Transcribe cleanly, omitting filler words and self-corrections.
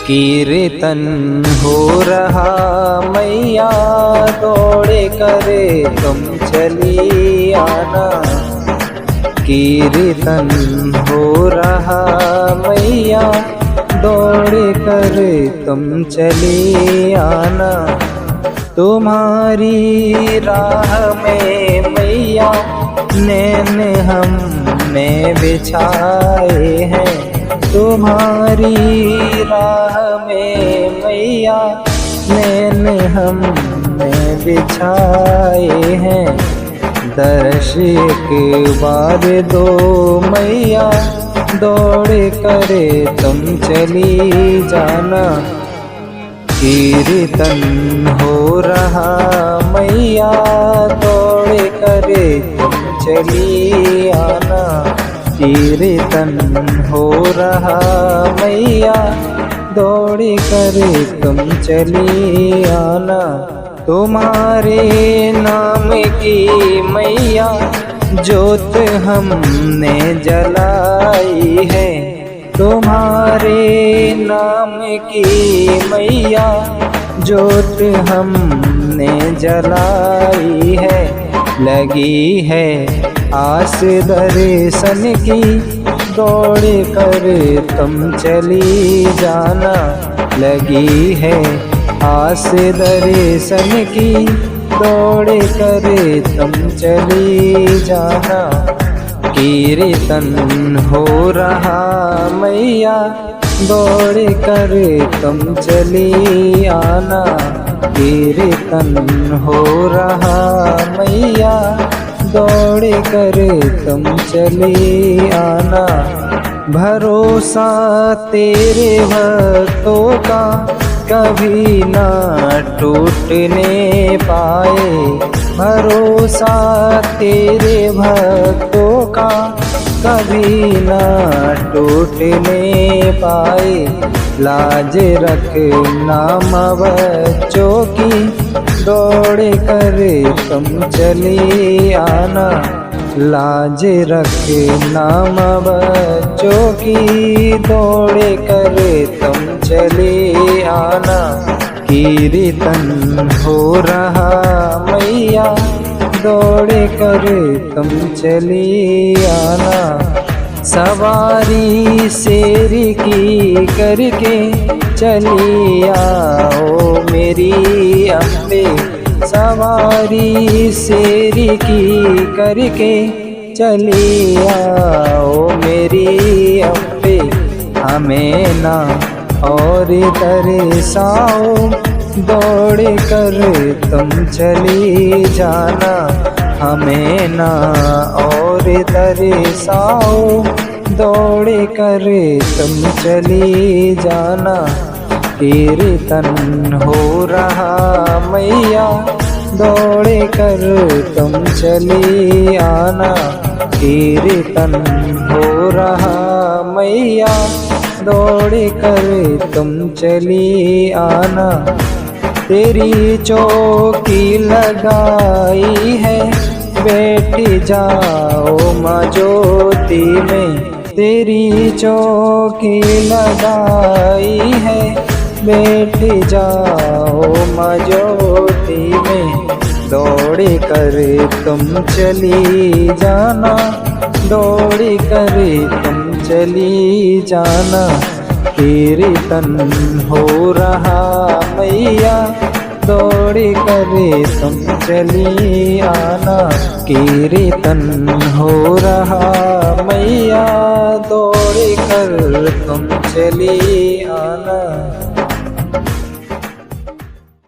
कीर्तन हो रहा मैया दौड़े करे तुम चली आना। कीर्तन हो रहा मैया दौड़े करे तुम चली आना। तुम्हारी राह में मैया नैन हमने बिछाए हैं। तुम्हारी राह में मैया नैन हमने बिछाए हैं। दर्श एक बार दो मैया दौड़े करे तुम चली जाना। कीर्तन हो रहा मैया दौड़े करे तुम चली आना। कीर्तन हो रहा मैया दौड़े करे तुम चली आना। तुम्हारे नाम की मैया जोत हमने जलाई है। तुम्हारे नाम की मैया जोत हमने जलाई है। लगी है आस दर्शन की दौड़ कर तुम चली जाना। लगी है आस दर्शन की दौड़ कर तुम चली जाना। कीर्तन हो रहा मैया दौड़ कर तुम चली आना। कीर्तन हो रहा मैया दौड़ कर तुम चली आना। भरोसा तेरे भक्तों का कभी ना टूटने पाए। भरोसा तेरे भक्तों का कभी ना टूटने पाए। लाज रखना बच्चों की दौड़ कर तुम चली आना। लाज रखना बच्चों की दौड़ कर तुम चली आना। कीर्तन हो रहा मैया दौड़ कर तुम चली आना। सवारी शेर की करके चली आओ मेरी अम्बे। सवारी शेर की करके चली आओ मेरी अम्बे। हमें ना और तरसाओ दौड़ कर तुम चली जाना। हमें ना और तरसाओ दौड़ कर तुम चली जाना। कीर्तन हो रहा मैया दौड़ कर तुम चली आना। कीर्तन हो रहा मैया दौड़ कर तुम चली आना। तेरी चौकी लगाई है बैठ जाओ माँ ज्योति में। तेरी चौकी लगाई है बैठ जाओ माँ ज्योति में। दौड़ कर तुम चली जाना। दौड़ कर तुम चली जाना। कीर्तन हो रहा मैया दौड़ कर तुम चली आना। कीर्तन हो रहा मैया दौड़ कर तुम चली आना।